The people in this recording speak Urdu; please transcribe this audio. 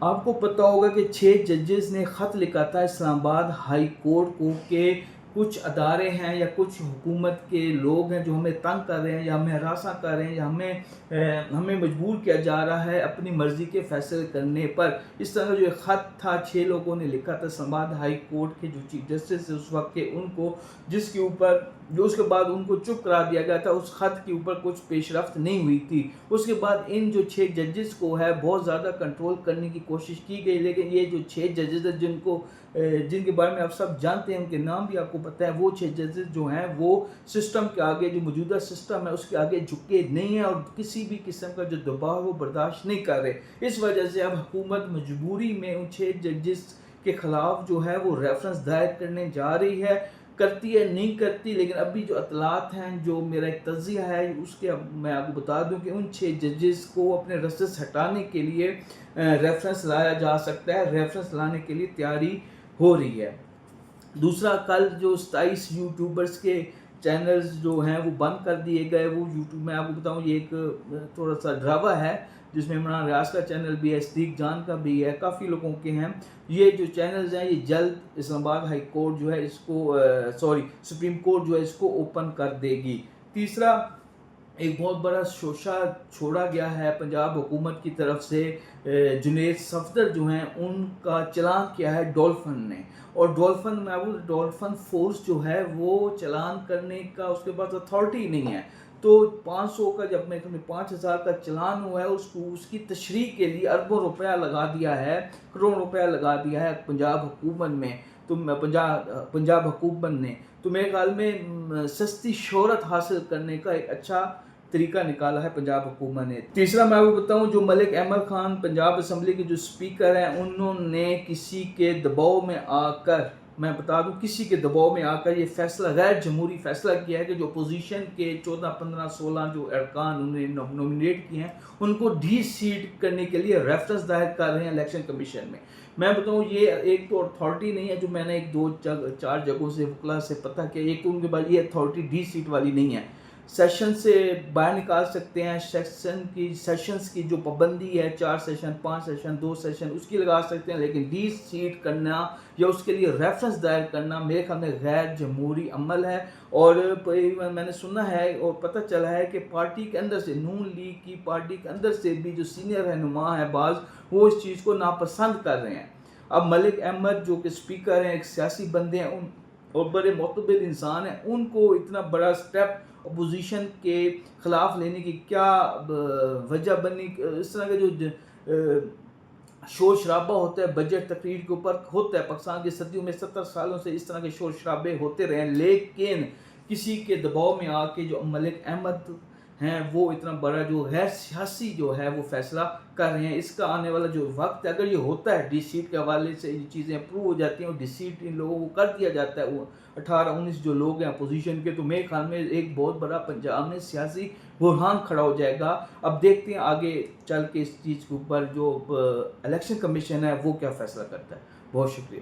آپ کو پتہ ہوگا کہ 6 ججز نے خط لکھا تھا اسلام آباد ہائی کورٹ کو کہ کچھ ادارے ہیں یا کچھ حکومت کے لوگ ہیں جو ہمیں تنگ کر رہے ہیں یا ہمیں ہراساں کر رہے ہیں یا ہمیں مجبور کیا جا رہا ہے اپنی مرضی کے فیصلے کرنے پر. اس طرح جو ایک خط تھا 6 لوگوں نے لکھا تھا اسلام آباد ہائی کورٹ کے جو چیف جسٹس تھے اس وقت کے ان کو، جس کے اوپر جو اس کے بعد ان کو چپ کرا دیا گیا تھا. اس خط کے اوپر کچھ پیش رفت نہیں ہوئی تھی. اس کے بعد ان جو 6 ججز کو ہے بہت زیادہ کنٹرول کرنے کی کوشش کی گئی، لیکن یہ جو 6 ججز جن کے بارے میں آپ سب جانتے ہیں، ان کے نام بھی آپ کو پتہ ہے، وہ 6 ججز جو ہیں وہ سسٹم کے آگے، جو موجودہ سسٹم ہے اس کے آگے جھکے نہیں ہیں اور کسی بھی قسم کا جو دباؤ وہ برداشت نہیں کر رہے. اس وجہ سے اب حکومت مجبوری میں ان 6 ججز کے خلاف جو ہے وہ ریفرنس دائر کرنے جا رہی ہے. کرتی ہے نہیں کرتی، لیکن ابھی جو اطلاعات ہیں، جو میرا ایک تجزیہ ہے اس کے میں آپ کو بتا دوں کہ ان 6 ججز کو اپنے رستے سے ہٹانے کے لیے ریفرنس لایا جا سکتا ہے. ریفرنس لانے کے لیے تیاری ہو رہی ہے. دوسرا، کل جو 27 یوٹیوبرز کے چینلز جو ہیں وہ بند کر دیے گئے. وہ یوٹیوب میں آپ کو بتاؤں یہ ایک تھوڑا سا ڈراوا ہے جس میں عمران ریاض کا چینل بھی ہے، صدیق جان کا بھی ہے، کافی لوگوں کے ہیں. یہ جو چینلز ہیں یہ جلد اسلام آباد ہائی کورٹ جو ہے اس کو سپریم کورٹ جو ہے اس کو اوپن کر دے گی. تیسرا، ایک بہت بڑا شوشہ چھوڑا گیا ہے پنجاب حکومت کی طرف سے. جنید صفدر جو ہیں ان کا چلان کیا ہے ڈولفن نے، اور ڈولفن فورس جو ہے وہ چلان کرنے کا اس کے پاس اتھارٹی نہیں ہے. تو 500 کا جب میں 5000 کا چلان ہوا ہے اس کی تشریح کے لیے اربوں روپیہ لگا دیا ہے، کروڑ روپیہ لگا دیا ہے پنجاب حکومت میں. تو پنجاب حکومت نے تو میرے خیال میں سستی شہرت حاصل کرنے کا ایک اچھا طریقہ نکالا ہے پنجاب حکومت نے. تیسرا میں آپ کو بتاؤں، جو ملک احمد خان پنجاب اسمبلی کے جو اسپیکر ہیں، انہوں نے کسی کے دباؤ میں آ کر، میں بتا دوں کسی کے دباؤ میں آ کر یہ فیصلہ، غیر جمہوری فیصلہ کیا ہے کہ جو اپوزیشن کے 14 15 16 جو ارکان انہوں نے نومینیٹ کیے ہیں ان کو ڈی سیٹ کرنے کے لیے ریفرنس دائر کر رہے ہیں الیکشن کمیشن میں. میں بتاؤں یہ ایک تو اتھارٹی نہیں ہے، جو میں نے 4 جگہوں سے وکلا سے پتہ کیا، ایک تو ان کے بعد یہ اتھارٹی ڈی سیٹ والی نہیں ہے. سیشن سے باہر نکال سکتے ہیں، سیشنز کی جو پابندی ہے 4 سیشن 5 سیشن 2 سیشن اس کی لگا سکتے ہیں، لیکن ڈی سیٹ کرنا یا اس کے لیے ریفرنس دائر کرنا میرے خیال میں غیر جمہوری عمل ہے. اور میں نے سنا ہے اور پتہ چلا ہے کہ پارٹی کے اندر سے، نون لیگ کی پارٹی کے اندر سے بھی جو سینئر رہنما ہیں بعض، وہ اس چیز کو ناپسند کر رہے ہیں. اب ملک احمد جو کہ اسپیکر ہیں، ایک سیاسی بندے ہیں اور بڑے معتبر انسان ہیں، ان کو اتنا بڑا سٹیپ اپوزیشن کے خلاف لینے کی کیا وجہ بنی؟ اس طرح کا جو شور شرابہ ہوتا ہے بجٹ تقریر کے اوپر ہوتا ہے، پاکستان کی صدیوں میں 70 سالوں سے اس طرح کے شور شرابے ہوتے رہے ہیں، لیکن کسی کے دباؤ میں آ کے جو ملک احمد ہیں وہ اتنا بڑا جو غیر سیاسی جو ہے وہ فیصلہ کر رہے ہیں. اس کا آنے والا جو وقت ہے، اگر یہ ہوتا ہے ڈی سیٹ کے حوالے سے یہ چیزیں اپروو ہو جاتی ہیں اور ڈی سیٹ ان لوگوں کو کر دیا جاتا ہے، وہ 18 19 جو لوگ ہیں اپوزیشن کے، تو میرے خیال میں ایک بہت بڑا پنجاب میں سیاسی بحران کھڑا ہو جائے گا. اب دیکھتے ہیں آگے چل کے اس چیز کے اوپر جو الیکشن کمیشن ہے وہ کیا فیصلہ کرتا ہے. بہت شکریہ.